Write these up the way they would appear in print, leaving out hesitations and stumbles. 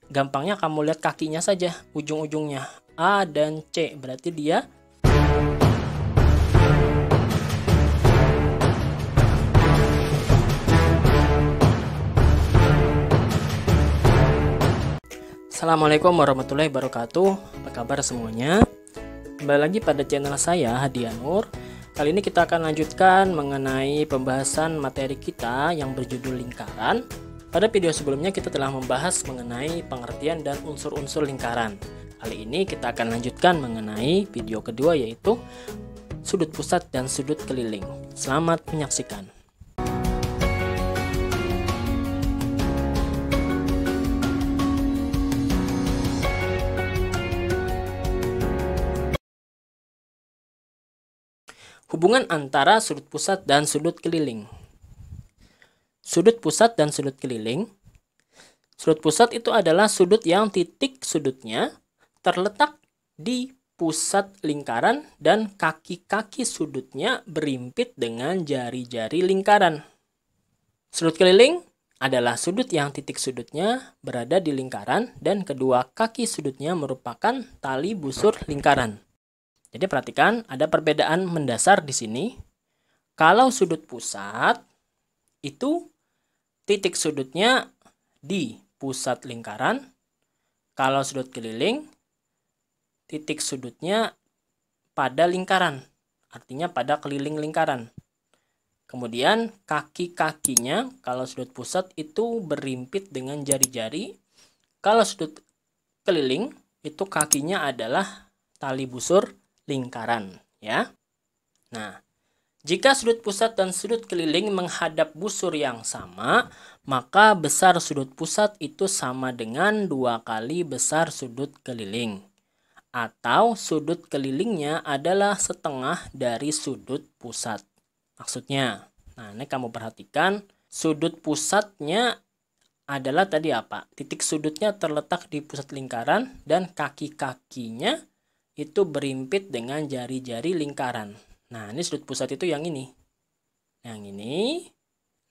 gampangnya kamu lihat kakinya saja, ujung-ujungnya A dan C, berarti dia Assalamualaikum warahmatullahi wabarakatuh. Apa kabar semuanya? Kembali lagi pada channel saya, Hadiah Nur. Kali ini kita akan lanjutkan mengenai pembahasan materi kita yang berjudul lingkaran. Pada video sebelumnya kita telah membahas mengenai pengertian dan unsur-unsur lingkaran. Kali ini kita akan lanjutkan mengenai video kedua, yaitu sudut pusat dan sudut keliling. Selamat menyaksikan. Hubungan antara sudut pusat dan sudut keliling. Sudut pusat dan sudut keliling. Sudut pusat itu adalah sudut yang titik sudutnya terletak di pusat lingkaran dan kaki-kaki sudutnya berimpit dengan jari-jari lingkaran. Sudut keliling adalah sudut yang titik sudutnya berada di lingkaran dan kedua kaki sudutnya merupakan tali busur lingkaran. Jadi perhatikan, ada perbedaan mendasar di sini. Kalau sudut pusat itu titik sudutnya di pusat lingkaran. Kalau sudut keliling titik sudutnya pada lingkaran, artinya pada keliling lingkaran. Kemudian kaki-kakinya kalau sudut pusat itu berimpit dengan jari-jari. Kalau sudut keliling itu kakinya adalah tali busur lingkaran, ya. Nah, jika sudut pusat dan sudut keliling menghadap busur yang sama, maka besar sudut pusat itu sama dengan 2 kali besar sudut keliling. Atau sudut kelilingnya adalah setengah dari sudut pusat. Maksudnya, nah ini kamu perhatikan, sudut pusatnya adalah tadi apa? Titik sudutnya terletak di pusat lingkaran dan kaki-kakinya itu berimpit dengan jari-jari lingkaran. Nah, ini sudut pusat itu yang ini. Yang ini.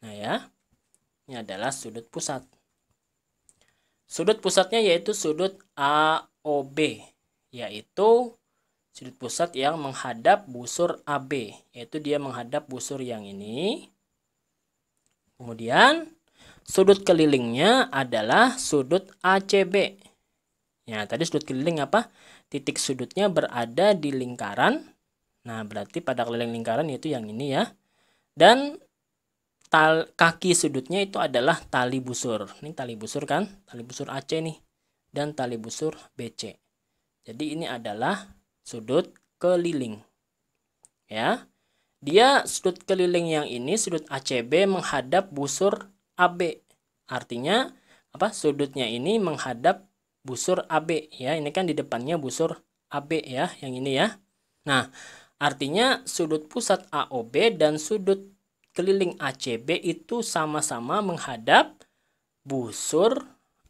Nah ya. Ini adalah sudut pusat. Sudut pusatnya yaitu sudut AOB. Yaitu sudut pusat yang menghadap busur AB. Yaitu dia menghadap busur yang ini. Kemudian sudut kelilingnya adalah sudut ACB. Ya, tadi sudut keliling apa? Titik sudutnya berada di lingkaran. Nah, berarti pada keliling lingkaran yaitu yang ini ya. Dan kaki sudutnya itu adalah tali busur. Ini tali busur kan? Tali busur AC nih. Dan tali busur BC. Jadi ini adalah sudut keliling. Ya. Dia sudut keliling yang ini, sudut ACB menghadap busur AB. Artinya apa? Sudutnya ini menghadap busur AB ya, ini kan di depannya busur AB ya, yang ini ya. Nah, artinya sudut pusat AOB dan sudut keliling ACB itu sama-sama menghadap busur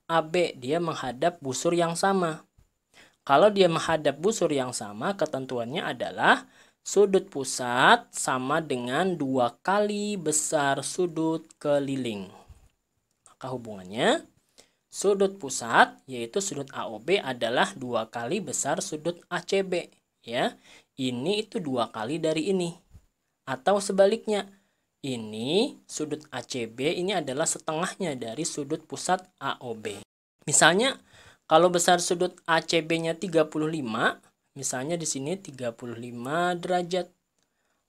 AB, dia menghadap busur yang sama. Kalau dia menghadap busur yang sama, ketentuannya adalah sudut pusat sama dengan 2 kali besar sudut keliling. Maka hubungannya sudut pusat yaitu sudut AOB adalah 2 kali besar sudut ACB ya. Ini itu 2 kali dari ini. Atau sebaliknya, ini sudut ACB ini adalah setengahnya dari sudut pusat AOB. Misalnya kalau besar sudut ACB-nya 35, misalnya di sini 35 derajat.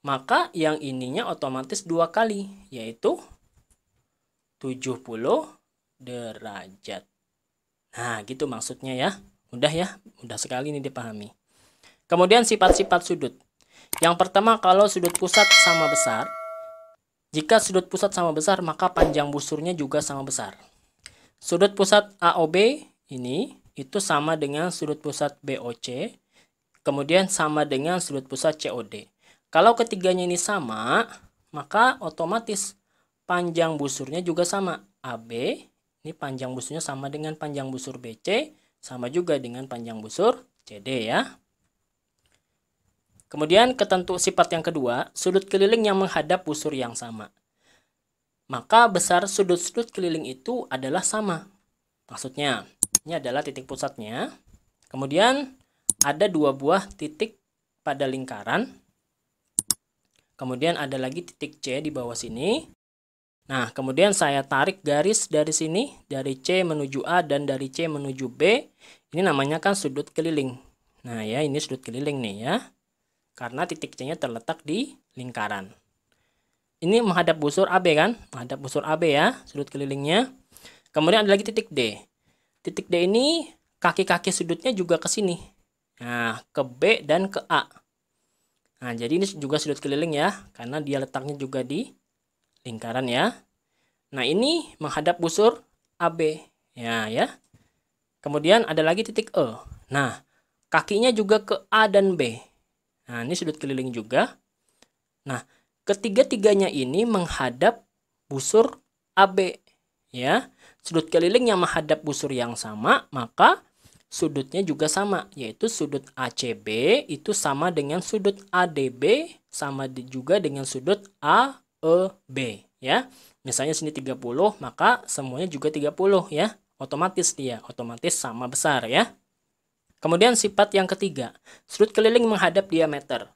Maka yang ininya otomatis 2 kali yaitu 70 derajat. Nah, gitu maksudnya ya. Mudah ya, mudah sekali ini dipahami. Kemudian sifat-sifat sudut. Yang pertama, kalau sudut pusat sama besar. Jika sudut pusat sama besar, maka panjang busurnya juga sama besar. Sudut pusat AOB ini itu sama dengan sudut pusat BOC. Kemudian sama dengan sudut pusat COD. Kalau ketiganya ini sama, maka otomatis panjang busurnya juga sama. AB ini panjang busurnya sama dengan panjang busur BC, sama juga dengan panjang busur CD ya. Kemudian sifat yang kedua, sudut keliling yang menghadap busur yang sama. Maka besar sudut-sudut keliling itu adalah sama. Maksudnya, ini adalah titik pusatnya. Kemudian ada 2 buah titik pada lingkaran. Kemudian ada lagi titik C di bawah sini. Nah, kemudian saya tarik garis dari sini, dari C menuju A dan dari C menuju B. Ini namanya kan sudut keliling. Nah ya, ini sudut keliling nih ya. Karena titik C-nya terletak di lingkaran. Ini menghadap busur AB kan? Menghadap busur AB ya, sudut kelilingnya. Kemudian ada lagi titik D. Titik D ini kaki-kaki sudutnya juga ke sini. Nah, ke B dan ke A. Nah, jadi ini juga sudut keliling ya, karena dia letaknya juga di lingkaran ya. Nah, ini menghadap busur AB. Ya. Kemudian ada lagi titik E. Nah, kakinya juga ke A dan B. Nah, ini sudut keliling juga. Nah, ketiga-tiganya ini menghadap busur AB. Ya, sudut keliling yang menghadap busur yang sama, maka sudutnya juga sama, yaitu sudut ACB itu sama dengan sudut ADB, sama juga dengan sudut AEB. Ya, misalnya sini 30, maka semuanya juga 30 ya. Otomatis sama besar ya. Kemudian sifat yang ketiga, sudut keliling menghadap diameter.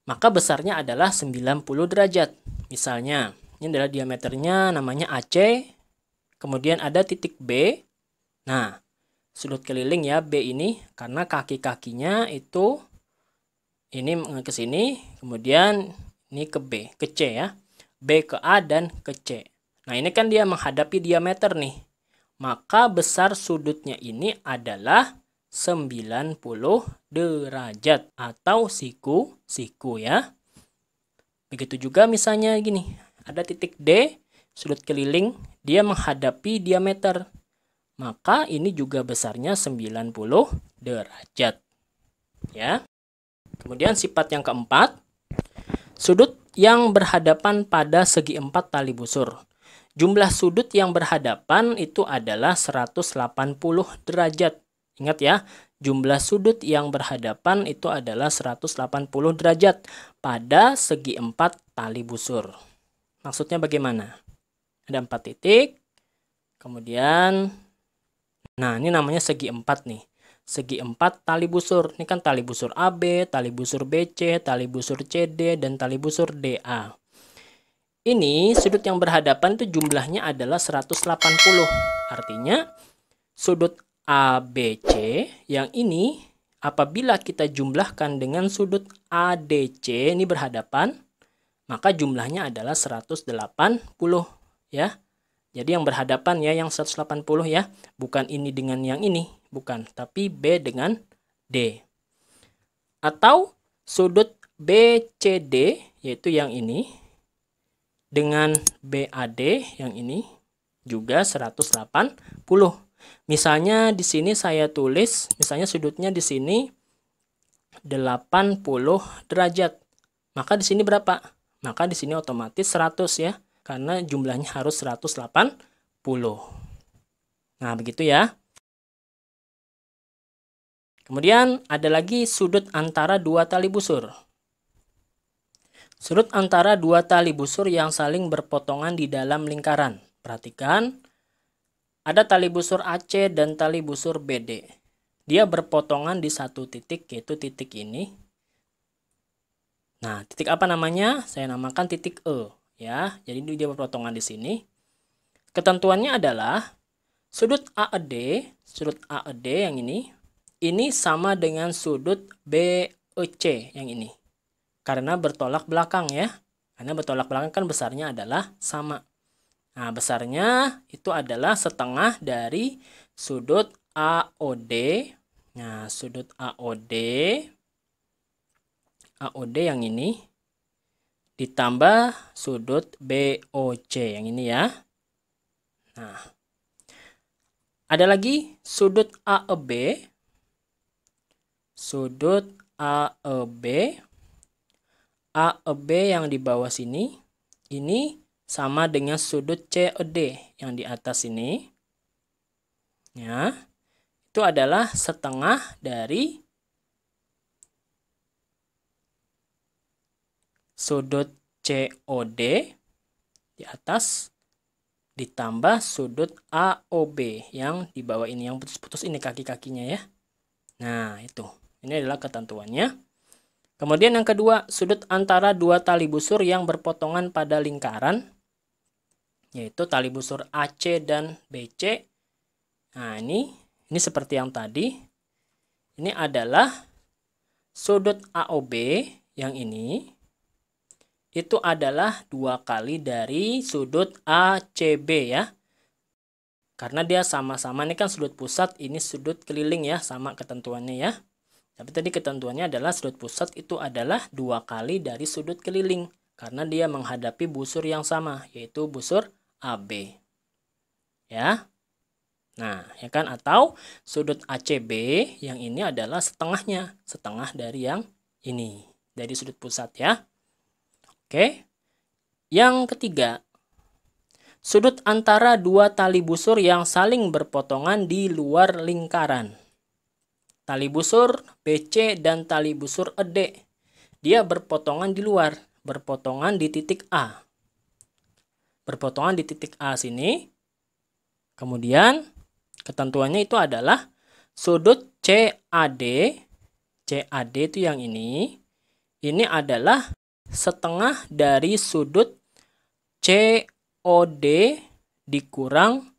Maka besarnya adalah 90 derajat. Misalnya, ini adalah diameternya namanya AC. Kemudian ada titik B. Nah, sudut keliling ya B ini karena kaki-kakinya itu ini ke sini, kemudian ini ke B, ke C ya. B ke A dan ke C. Nah, ini kan dia menghadapi diameter nih. Maka besar sudutnya ini adalah 90 derajat atau siku ya. Begitu juga misalnya gini, ada titik D, sudut keliling, dia menghadapi diameter. Maka ini juga besarnya 90 derajat. Ya. Kemudian sifat yang keempat, sudut yang berhadapan pada segi 4 tali busur. Jumlah sudut yang berhadapan itu adalah 180 derajat. Ingat ya, jumlah sudut yang berhadapan itu adalah 180 derajat pada segi 4 tali busur. Maksudnya bagaimana? Ada 4 titik. Kemudian, nah ini namanya segi 4 nih. Segi 4 tali busur. Ini kan tali busur AB, tali busur BC, tali busur CD, dan tali busur DA. Ini sudut yang berhadapan itu jumlahnya adalah 180. Artinya sudut ABC yang ini apabila kita jumlahkan dengan sudut ADC ini berhadapan, maka jumlahnya adalah 180 ya. Jadi yang berhadapan ya yang 180 ya, bukan ini dengan yang ini, bukan, tapi B dengan D. Atau sudut BCD yaitu yang ini dengan BAD yang ini juga 180. Misalnya di sini saya tulis, misalnya sudutnya di sini 80 derajat. Maka di sini berapa? Maka di sini otomatis 100 ya, karena jumlahnya harus 180. Nah, begitu ya. Kemudian ada lagi sudut antara dua tali busur. Sudut antara dua tali busur yang saling berpotongan di dalam lingkaran. Perhatikan, ada tali busur AC dan tali busur BD. Dia berpotongan di satu titik, yaitu titik ini. Nah, titik apa namanya? Saya namakan titik E. Ya, jadi dia berpotongan di sini. Ketentuannya adalah sudut AED yang ini sama dengan sudut BEC yang ini. Karena bertolak belakang ya. Karena bertolak belakang kan besarnya adalah sama. Nah, besarnya itu adalah setengah dari sudut AOD. Nah, sudut AOD yang ini ditambah sudut BOC yang ini ya. Nah, ada lagi sudut AEB. Sudut AEB. AEB yang di bawah sini ini sama dengan sudut CED yang di atas ini. Ya. Itu adalah setengah dari sudut COD di atas ditambah sudut AOB yang di bawah ini, yang putus-putus ini kaki-kakinya ya. Nah, itu. Ini adalah ketentuannya. Kemudian yang kedua, sudut antara dua tali busur yang berpotongan pada lingkaran, yaitu tali busur AC dan BC. Nah, ini seperti yang tadi. Ini adalah sudut AOB yang ini. Itu adalah 2 kali dari sudut ACB ya. Karena dia sama-sama, ini kan sudut pusat, ini sudut keliling ya, sama ketentuannya ya. Tapi tadi ketentuannya adalah sudut pusat itu adalah 2 kali dari sudut keliling. Karena dia menghadapi busur yang sama, yaitu busur AB. Ya. Nah, ya kan, atau sudut ACB yang ini adalah setengahnya. Setengah dari yang ini, dari sudut pusat ya. Oke. Yang ketiga, sudut antara dua tali busur yang saling berpotongan di luar lingkaran. Tali busur BC dan tali busur ED. Dia berpotongan di luar, berpotongan di titik A. Berpotongan di titik A sini. Kemudian ketentuannya itu adalah sudut CAD. CAD itu yang ini. Ini adalah setengah dari sudut COD dikurang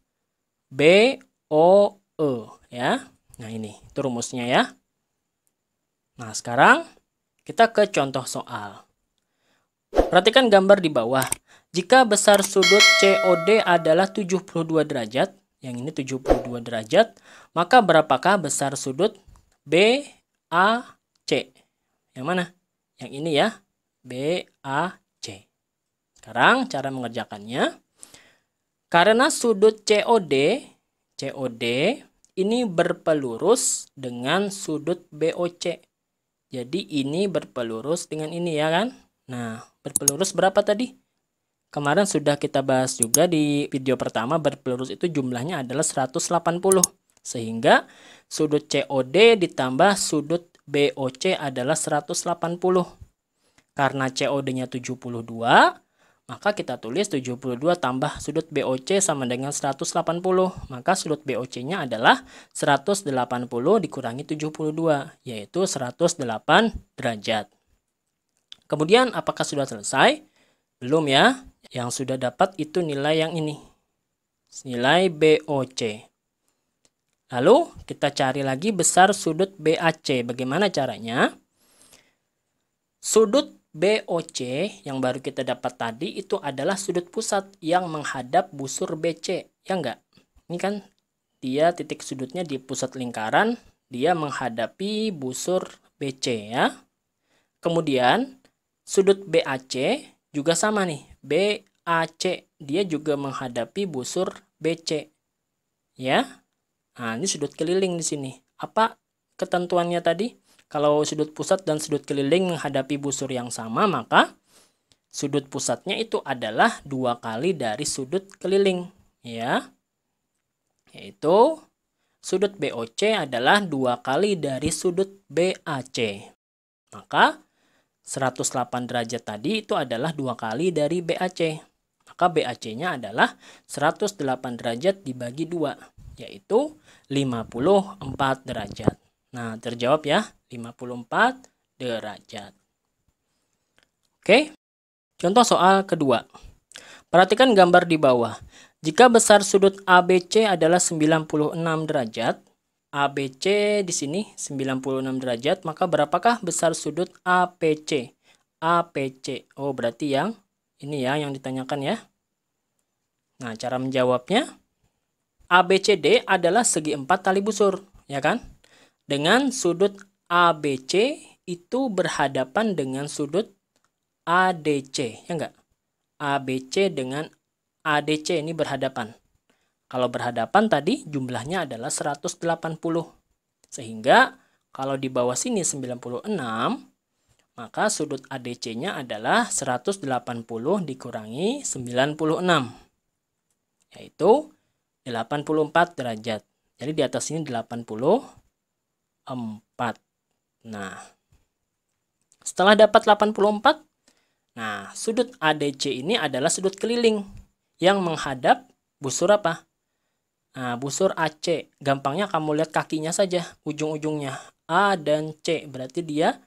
BOE ya. Nah, ini itu rumusnya ya. Nah, sekarang kita ke contoh soal. Perhatikan gambar di bawah. Jika besar sudut COD adalah 72 derajat, yang ini 72 derajat, maka berapakah besar sudut BAC? Yang mana? Yang ini ya, BAC. Sekarang cara mengerjakannya. Karena sudut COD ini berpelurus dengan sudut BOC. Jadi ini berpelurus dengan ini ya kan. Nah, berpelurus berapa tadi? Kemarin sudah kita bahas juga di video pertama, berpelurus itu jumlahnya adalah 180. Sehingga sudut COD ditambah sudut BOC adalah 180. Karena COD-nya 72, maka kita tulis 72 tambah sudut BOC sama dengan 180. Maka sudut BOC-nya adalah 180 dikurangi 72, yaitu 108 derajat. Kemudian apakah sudah selesai? Belum ya. Yang sudah dapat itu nilai yang ini. Nilai BOC. Lalu kita cari lagi besar sudut BAC. Bagaimana caranya? Sudut BOC yang baru kita dapat tadi itu adalah sudut pusat yang menghadap busur BC, ya enggak? Ini kan dia titik sudutnya di pusat lingkaran, dia menghadapi busur BC ya. Kemudian sudut BAC juga sama nih, BAC dia juga menghadapi busur BC. Ya. Nah, ini sudut keliling di sini. Apa ketentuannya tadi? Kalau sudut pusat dan sudut keliling menghadapi busur yang sama, maka sudut pusatnya itu adalah 2 kali dari sudut keliling. Ya. Yaitu sudut BOC adalah 2 kali dari sudut BAC. Maka 108 derajat tadi itu adalah 2 kali dari BAC. Maka BAC-nya adalah 108 derajat dibagi 2, yaitu 54 derajat. Nah, terjawab ya, 54 derajat. Oke, contoh soal kedua. Perhatikan gambar di bawah. Jika besar sudut ABC adalah 96 derajat, ABC di sini 96 derajat, maka berapakah besar sudut APC? APC, oh berarti yang ini ya yang ditanyakan ya. Nah, cara menjawabnya, ABCD adalah segi 4 tali busur, ya kan? Dengan sudut ABC itu berhadapan dengan sudut ADC, ya enggak? ABC dengan ADC ini berhadapan. Kalau berhadapan tadi jumlahnya adalah 180. Sehingga kalau di bawah sini 96, maka sudut ADC-nya adalah 180 dikurangi 96. Yaitu 84 derajat. Jadi di atas ini 84. Nah, setelah dapat 84, nah sudut ADC ini adalah sudut keliling yang menghadap busur apa? Nah, busur AC. Gampangnya kamu lihat kakinya saja, ujung-ujungnya. A dan C. Berarti dia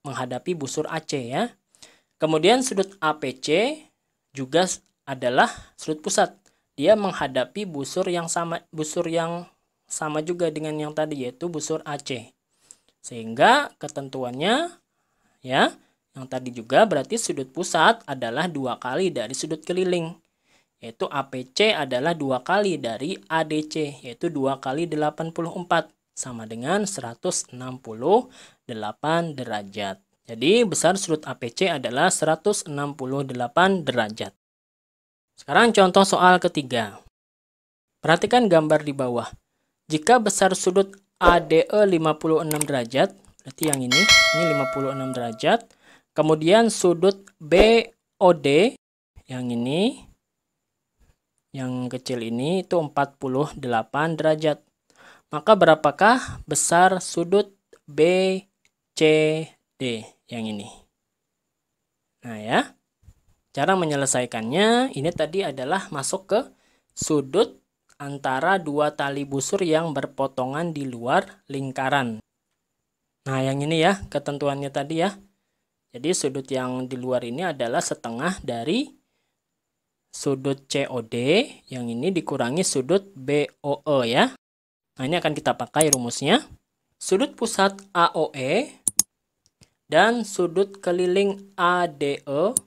menghadapi busur AC ya. Kemudian sudut APC juga adalah sudut pusat. Dia menghadapi busur yang sama juga dengan yang tadi, yaitu busur AC. Sehingga ketentuannya ya, yang tadi juga berarti sudut pusat adalah 2 kali dari sudut keliling. Yaitu APC adalah 2 kali dari ADC, yaitu 2 kali 84, sama dengan 168 derajat. Jadi besar sudut APC adalah 168 derajat. Sekarang contoh soal ketiga. Perhatikan gambar di bawah. Jika besar sudut ADE 56 derajat, berarti yang ini 56 derajat. Kemudian sudut BOD, yang ini, yang kecil ini itu 48 derajat. Maka berapakah besar sudut BCD yang ini? Nah ya, cara menyelesaikannya ini tadi adalah masuk ke sudut antara 2 tali busur yang berpotongan di luar lingkaran. Nah yang ini ya, ketentuannya tadi ya. Jadi sudut yang di luar ini adalah setengah dari sudut COD, yang ini dikurangi sudut BOE ya. Nah ini akan kita pakai rumusnya. Sudut pusat AOE dan sudut keliling ADE.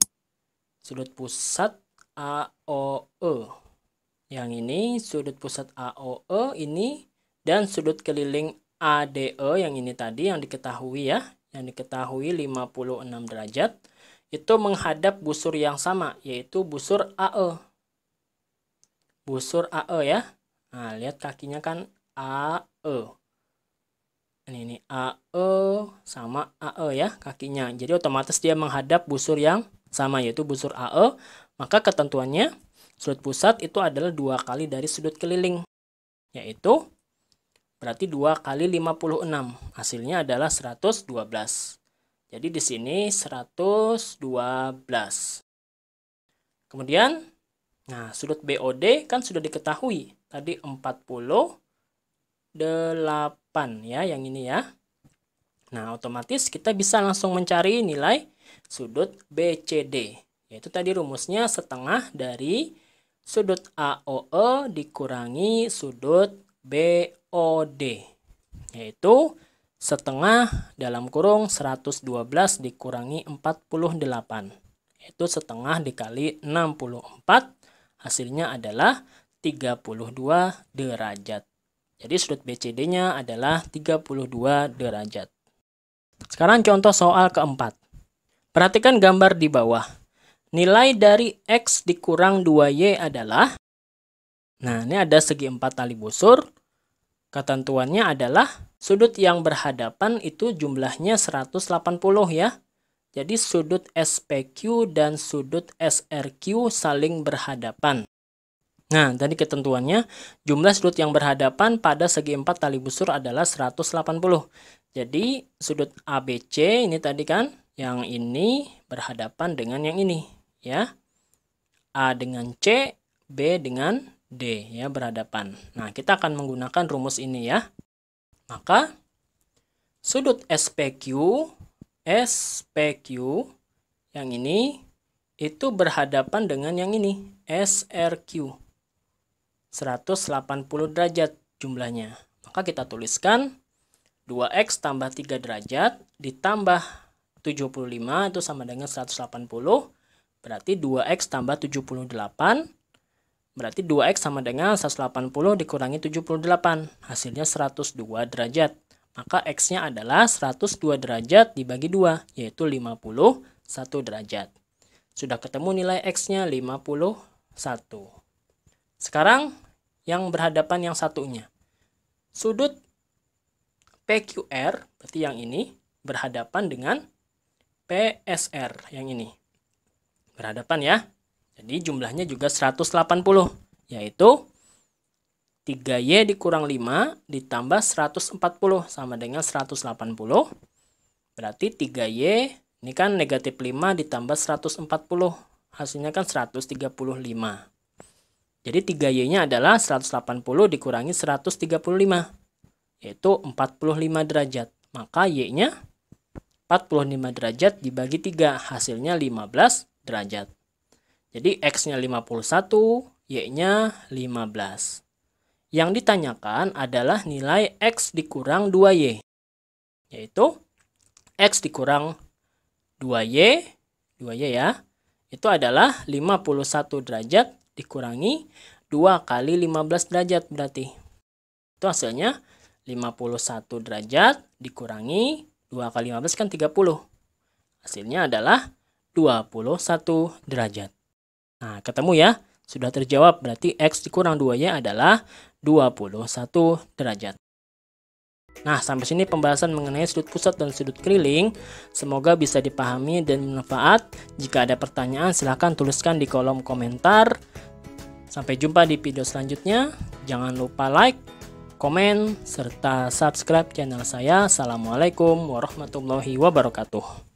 Sudut pusat AOE. Yang ini sudut pusat AOE ini dan sudut keliling ADE yang ini tadi yang diketahui ya. Yang diketahui 56 derajat. Itu menghadap busur yang sama, yaitu busur AE. Busur AE ya. Nah, lihat kakinya kan AE. Ini AE sama AE ya kakinya. Jadi otomatis dia menghadap busur yang sama, yaitu busur AE. Maka ketentuannya sudut pusat itu adalah 2 kali dari sudut keliling. Yaitu berarti 2 kali 56. Hasilnya adalah 112. Jadi di sini 112. Kemudian, nah sudut BOD kan sudah diketahui. Tadi 48 ya, yang ini ya. Nah otomatis kita bisa langsung mencari nilai sudut BCD. Yaitu tadi rumusnya setengah dari sudut AOE dikurangi sudut BOD. Yaitu setengah dalam kurung 112 dikurangi 48. Yaitu setengah dikali 64. Hasilnya adalah 32 derajat. Jadi sudut BCD-nya adalah 32 derajat. Sekarang contoh soal keempat. Perhatikan gambar di bawah. Nilai dari X dikurang 2Y adalah, nah ini ada segi 4 tali busur. Ketentuannya adalah sudut yang berhadapan itu jumlahnya 180 ya. Jadi sudut SPQ dan sudut SRQ saling berhadapan. Nah, tadi ketentuannya jumlah sudut yang berhadapan pada segi 4 tali busur adalah 180. Jadi sudut ABC ini tadi kan, yang ini berhadapan dengan yang ini ya. A dengan C, B dengan D ya, berhadapan. Nah, kita akan menggunakan rumus ini ya. Maka sudut SPQ yang ini itu berhadapan dengan yang ini SRQ. 180 derajat jumlahnya. Maka kita tuliskan 2X tambah 3 derajat ditambah 75 itu sama dengan 180. Berarti 2X tambah 78. Berarti 2X sama dengan 180 dikurangi 78. Hasilnya 102 derajat. Maka X-nya adalah 102 derajat dibagi 2, yaitu 51 derajat. Sudah ketemu nilai X-nya 51. Sekarang yang berhadapan yang satunya. Sudut PQR, berarti yang ini, berhadapan dengan PSR, yang ini. Berhadapan ya. Jadi jumlahnya juga 180, yaitu 3Y dikurang 5 ditambah 140 sama dengan 180. Berarti 3Y ini kan negatif 5 ditambah 140. Hasilnya kan 135. Jadi 3Y-nya adalah 180 dikurangi 135, yaitu 45 derajat. Maka Y-nya 45 derajat dibagi 3, hasilnya 15 derajat. Jadi X-nya 51, Y-nya 15. Yang ditanyakan adalah nilai X dikurang 2Y, yaitu X dikurang 2Y ya, itu adalah 51 derajat dikurangi 2 kali 15 derajat berarti. Itu hasilnya 51 derajat dikurangi 2 kali 15 kan 30. Hasilnya adalah 21 derajat. Nah, ketemu ya. Sudah terjawab, berarti X dikurang 2Y adalah 21 derajat. Nah, sampai sini pembahasan mengenai sudut pusat dan sudut keliling. Semoga bisa dipahami dan bermanfaat. Jika ada pertanyaan, silahkan tuliskan di kolom komentar. Sampai jumpa di video selanjutnya. Jangan lupa like, komen, serta subscribe channel saya. Assalamualaikum warahmatullahi wabarakatuh.